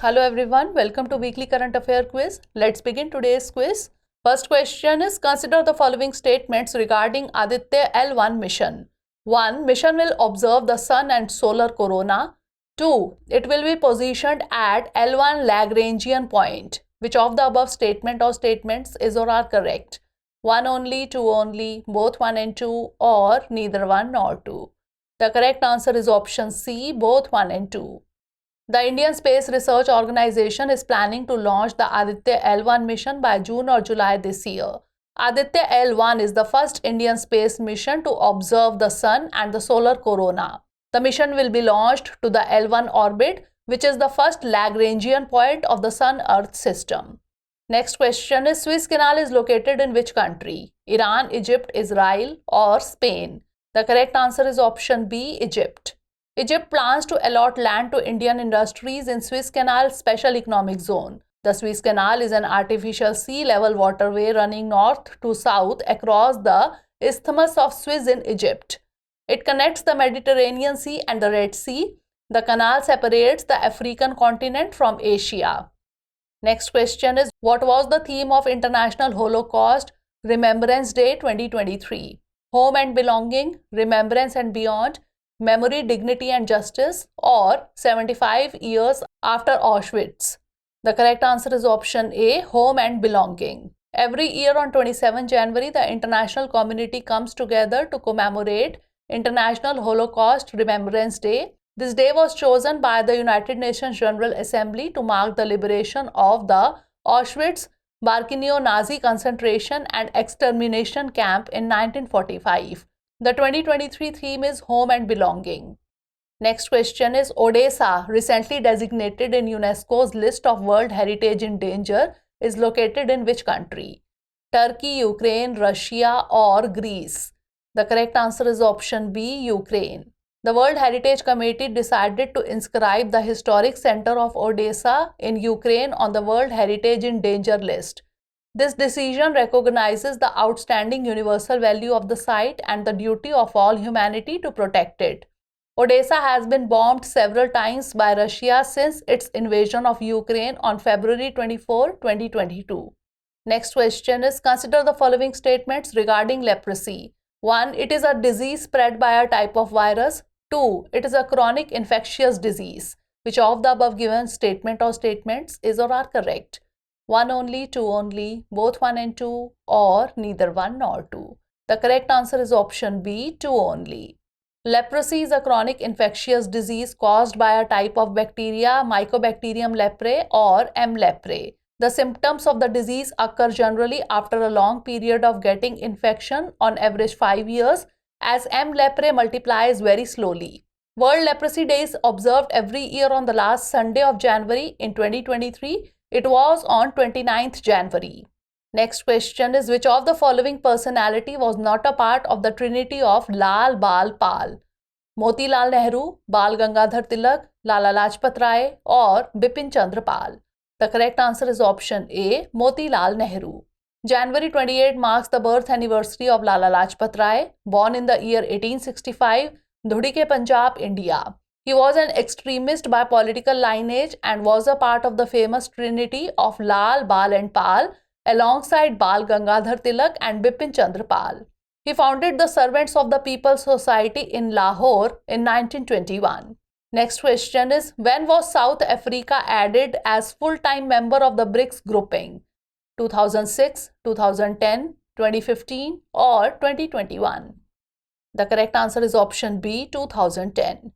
Hello everyone, welcome to Weekly Current Affair Quiz. Let's begin today's quiz. First question is, consider the following statements regarding AISHE L1 mission. 1. Mission will observe the sun and solar corona. 2. It will be positioned at L1 Lagrangian point. Which of the above statement or statements is or are correct? 1 only, 2 only, both 1 and 2, or neither 1 nor 2. The correct answer is option C, both 1 and 2. The Indian Space Research Organization is planning to launch the AISHE L1 mission by June or July this year. AISHE L1 is the first Indian space mission to observe the sun and the solar corona. The mission will be launched to the L1 orbit, which is the first Lagrangian point of the Sun-Earth system. Next question is, Suez Canal is located in which country? Iran, Egypt, Israel, or Spain? The correct answer is option B, Egypt. Egypt plans to allot land to Indian industries in Suez Canal Special Economic Zone. The Suez Canal is an artificial sea-level waterway running north to south across the Isthmus of Suez in Egypt. It connects the Mediterranean Sea and the Red Sea. The canal separates the African continent from Asia. Next question is, what was the theme of International Holocaust Remembrance Day 2023? Home and belonging, remembrance and beyond, memory, dignity and justice, or 75 years after Auschwitz? The correct answer is option A, home and belonging. Every year on 27 January, the international community comes together to commemorate International Holocaust Remembrance Day. This day was chosen by the United Nations General Assembly to mark the liberation of the Auschwitz-Birkenau Nazi concentration and extermination camp in 1945. The 2023 theme is home and belonging. Next question is, Odesa, recently designated in UNESCO's list of World Heritage in Danger, is located in which country? Turkey, Ukraine, Russia, or Greece? The correct answer is option B, Ukraine. The World Heritage Committee decided to inscribe the historic center of Odesa in Ukraine on the World Heritage in Danger list. This decision recognizes the outstanding universal value of the site and the duty of all humanity to protect it. Odesa has been bombed several times by Russia since its invasion of Ukraine on February 24, 2022. Next question is, consider the following statements regarding leprosy. 1. It is a disease spread by a type of virus. 2. It is a chronic infectious disease. Which of the above given statement or statements is or are correct? 1 only, 2 only, both 1 and 2, or neither 1 nor 2. The correct answer is option B, 2 only. Leprosy is a chronic infectious disease caused by a type of bacteria, Mycobacterium leprae or M. leprae. The symptoms of the disease occur generally after a long period of getting infection, on average 5 years, as M. leprae multiplies very slowly. World Leprosy Day is observed every year on the last Sunday of January. In 2023, it was on 29th January. Next question is, which of the following personality was not a part of the trinity of Lal-Bal Pal? Motilal Nehru, Bal Gangadhar Tilak, Lala Lajpat Rai, or Bipin Chandra Pal? The correct answer is option A, Motilal Nehru. January 28 marks the birth anniversary of Lala Lajpat Rai, born in the year 1865, Dhudi, Punjab, India. He was an extremist by political lineage and was a part of the famous trinity of Lal, Bal and Pal, alongside Bal Gangadhar Tilak and Bipin Chandra Pal. He founded the Servants of the People Society in Lahore in 1921. Next question is, when was South Africa added as full-time member of the BRICS grouping? 2006, 2010, 2015, or 2021? The correct answer is option B, 2010.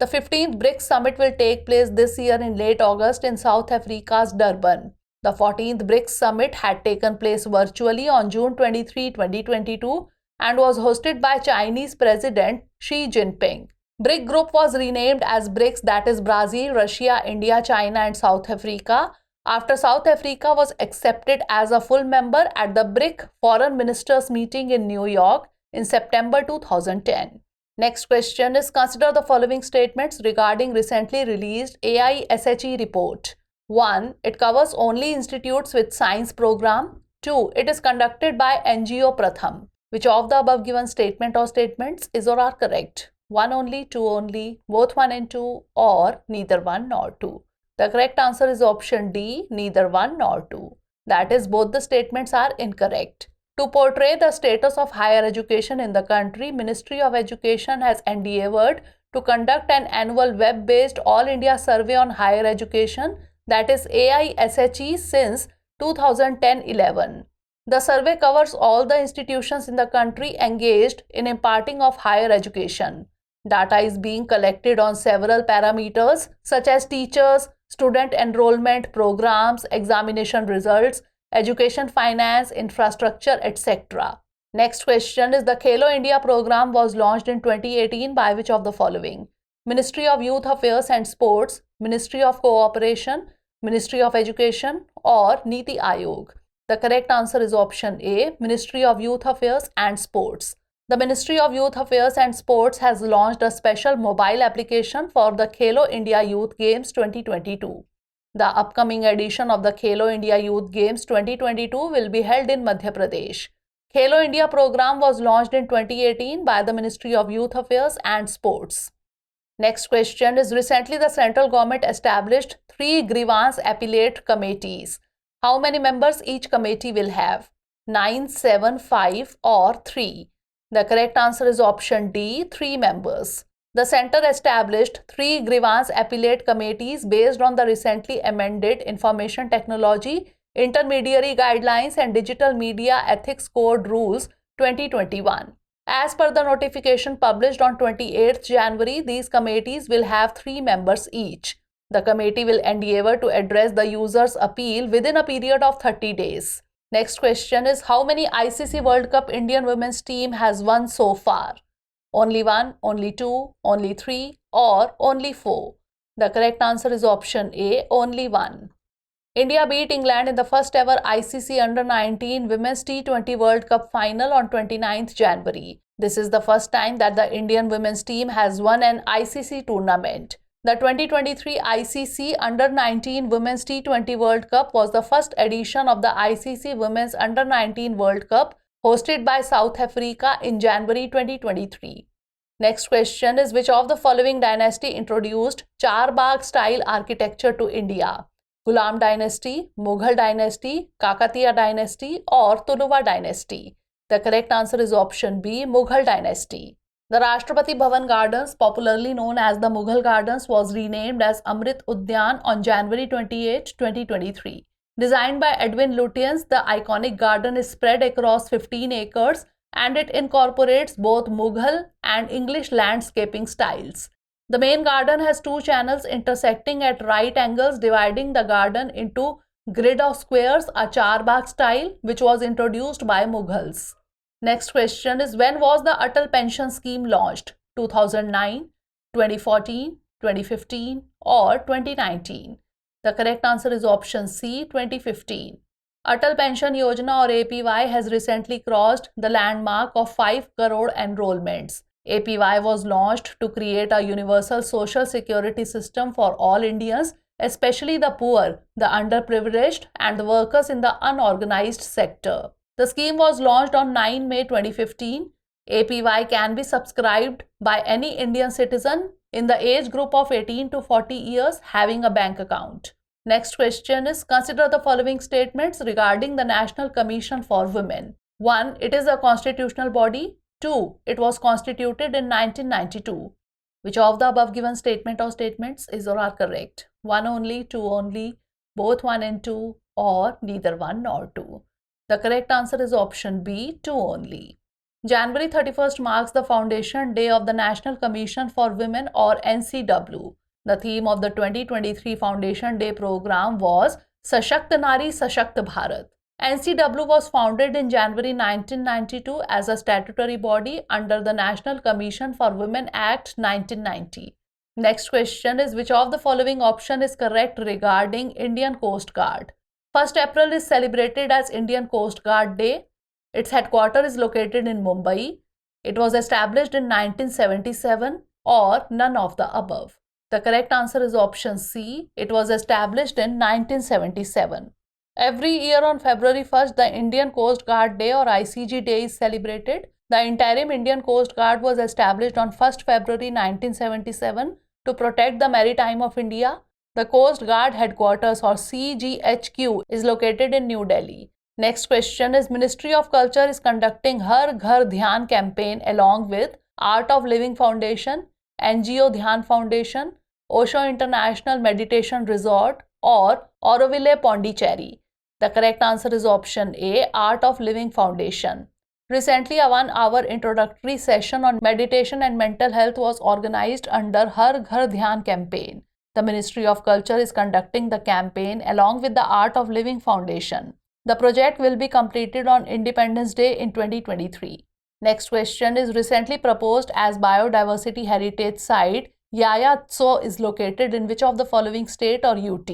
The 15th BRICS summit will take place this year in late August in South Africa's Durban. The 14th BRICS summit had taken place virtually on June 23, 2022 and was hosted by Chinese President Xi Jinping. BRIC group was renamed as BRICS, that is Brazil, Russia, India, China and South Africa, after South Africa was accepted as a full member at the BRIC Foreign Ministers meeting in New York in September 2010. Next question is, consider the following statements regarding recently released AISHE report. 1. It covers only institutes with science program. 2. It is conducted by NGO Pratham. Which of the above given statement or statements is or are correct? 1 only, 2 only, both 1 and 2, or neither 1 nor 2? The correct answer is option D, neither 1 nor 2. That is, both the statements are incorrect. To portray the status of higher education in the country, Ministry of Education has endeavoured to conduct an annual web-based All India Survey on Higher Education, that is AISHE, since 2010-11. The survey covers all the institutions in the country engaged in imparting of higher education. Data is being collected on several parameters such as teachers, student enrollment, programs, examination results, education finance, infrastructure, etc. Next question is, the Khelo India Programme was launched in 2018 by which of the following? Ministry of Youth Affairs and Sports, Ministry of Cooperation, Ministry of Education, or NITI Aayog? The correct answer is option A, Ministry of Youth Affairs and Sports. The Ministry of Youth Affairs and Sports has launched a special mobile application for the Khelo India Youth Games 2022. The upcoming edition of the Khelo India Youth Games 2022 will be held in Madhya Pradesh. Khelo India Programme was launched in 2018 by the Ministry of Youth Affairs and Sports. Next question is, recently the central government established 3 Grievance Appellate Committees. How many members each committee will have? 9, 7, 5 or 3? The correct answer is option D, 3 members. The centre established 3 Grievance Appellate Committees based on the recently amended Information Technology, Intermediary Guidelines and Digital Media Ethics Code Rules 2021. As per the notification published on 28th January, these committees will have 3 members each. The committee will endeavour to address the user's appeal within a period of 30 days. Next question is, how many ICC World Cup Indian women's team has won so far? Only 1, only 2, only 3 or only 4? The correct answer is option A, only 1. India beat England in the first ever ICC Under-19 Women's T20 World Cup final on 29th January. This is the first time that the Indian women's team has won an ICC tournament. The 2023 ICC Under-19 Women's T20 World Cup was the first edition of the ICC Women's Under-19 World Cup hosted by South Africa in January 2023. Next question is, which of the following dynasty introduced Charbagh style architecture to India? Ghulam dynasty, Mughal dynasty, Kakatiya dynasty or Tuluva dynasty? The correct answer is option B, Mughal dynasty. The Rashtrapati Bhavan Gardens, popularly known as the Mughal Gardens, was renamed as Amrit Udyan on January 28, 2023. Designed by Edwin Lutyens, the iconic garden is spread across 15 acres and it incorporates both Mughal and English landscaping styles. The main garden has 2 channels intersecting at right angles, dividing the garden into grid of squares, a Charbagh style, which was introduced by Mughals. Next question is, when was the Atal pension scheme launched? 2009, 2014, 2015 or 2019? The correct answer is option C, 2015. Atal Pension Yojana or APY has recently crossed the landmark of 5 crore enrollments. APY was launched to create a universal social security system for all Indians, especially the poor, the underprivileged and the workers in the unorganized sector. The scheme was launched on 9 May 2015. APY can be subscribed by any Indian citizen in the age group of 18 to 40 years having a bank account. Next question is, consider the following statements regarding the National Commission for Women. 1. It is a constitutional body. 2. It was constituted in 1992. Which of the above given statement or statements is or are correct? 1 only, 2 only, both 1 and 2 or neither 1 nor 2? The correct answer is option B, 2 only. January 31st marks the Foundation Day of the National Commission for Women or NCW. The theme of the 2023 Foundation Day program was Sashakt Nari Sashakt Bharat. NCW was founded in January 1992 as a statutory body under the National Commission for Women Act 1990. Next question is, which of the following option is correct regarding Indian Coast Guard? 1st April is celebrated as Indian Coast Guard Day. Its headquarters is located in Mumbai. It was established in 1977 or none of the above. The correct answer is option C. It was established in 1977. Every year on February 1st, the Indian Coast Guard Day or ICG Day is celebrated. The interim Indian Coast Guard was established on 1st February 1977 to protect the maritime of India. The Coast Guard headquarters or CGHQ is located in New Delhi. Next question is Ministry of Culture is conducting Har Ghar Dhyan Campaign along with Art of Living Foundation, NGO Dhyan Foundation, Osho International Meditation Resort or Auroville Pondicherry. The correct answer is option A, Art of Living Foundation. Recently, a 1-hour introductory session on meditation and mental health was organized under Har Ghar Dhyan Campaign. The Ministry of Culture is conducting the campaign along with the Art of Living Foundation. The project will be completed on Independence Day in 2023. Next question is recently proposed as biodiversity heritage site. Yaya Tso is located in which of the following state or UT?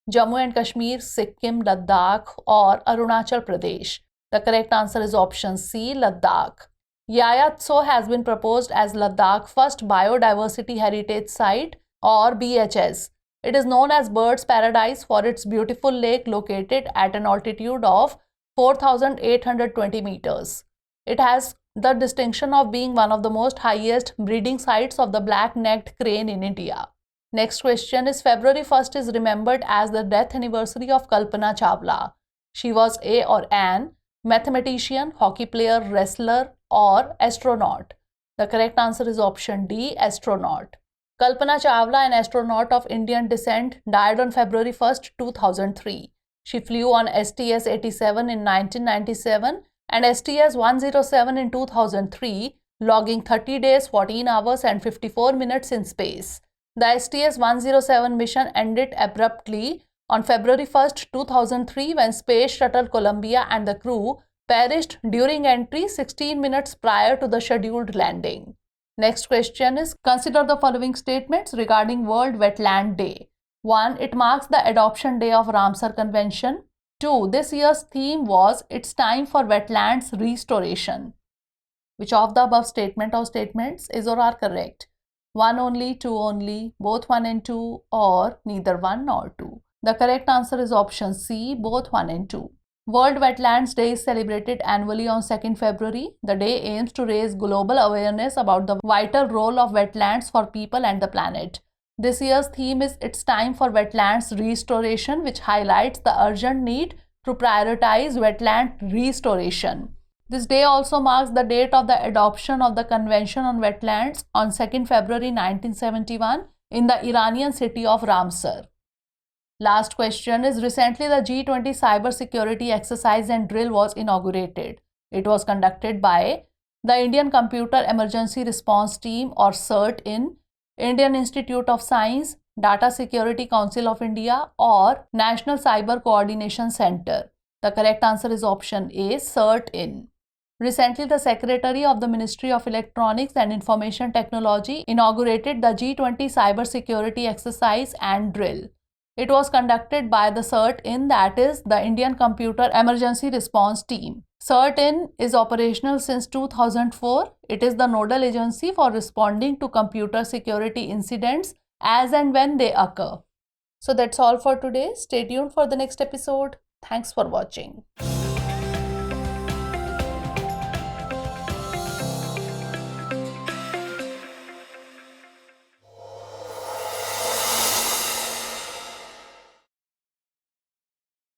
Jammu and Kashmir, Sikkim, Ladakh or Arunachal Pradesh. The correct answer is option C, Ladakh. Yaya Tso has been proposed as Ladakh's first biodiversity heritage site or BHS. It is known as Bird's Paradise for its beautiful lake located at an altitude of 4,820 meters. It has the distinction of being one of the most highest breeding sites of the black-necked crane in India. Next question is February 1st is remembered as the death anniversary of Kalpana Chawla. She was a or an mathematician, hockey player, wrestler or astronaut. The correct answer is option D, astronaut. Kalpana Chawla, an astronaut of Indian descent, died on February 1st, 2003. She flew on STS-87 in 1997 and STS-107 in 2003, logging 30 days, 14 hours and 54 minutes in space. The STS-107 mission ended abruptly on February 1st, 2003 when Space Shuttle Columbia and the crew perished during entry 16 minutes prior to the scheduled landing. Next question is consider the following statements regarding World Wetland Day. 1. It marks the adoption day of Ramsar Convention. 2. This year's theme was It's Time for Wetlands Restoration. Which of the above statement or statements is or are correct? 1 only, 2 only, both 1 and 2 or neither 1 nor 2. The correct answer is option C, both 1 and 2. World Wetlands Day is celebrated annually on 2nd February. The day aims to raise global awareness about the vital role of wetlands for people and the planet. This year's theme is It's Time for Wetlands Restoration, which highlights the urgent need to prioritize wetland restoration. This day also marks the date of the adoption of the Convention on Wetlands on 2nd February 1971 in the Iranian city of Ramsar. Last question is recently the G20 cyber security exercise and drill was inaugurated. It was conducted by the Indian Computer Emergency Response Team or CERT in Indian Institute of Science, Data Security Council of India or National Cyber Coordination Center. The correct answer is option A, CERT in. Recently, the Secretary of the Ministry of Electronics and Information Technology inaugurated the G20 cyber security exercise and drill. It was conducted by the CERT-IN, that is the Indian Computer Emergency Response Team. CERT-IN is operational since 2004. It is the nodal agency for responding to computer security incidents as and when they occur. So that's all for today. Stay tuned for the next episode. Thanks for watching.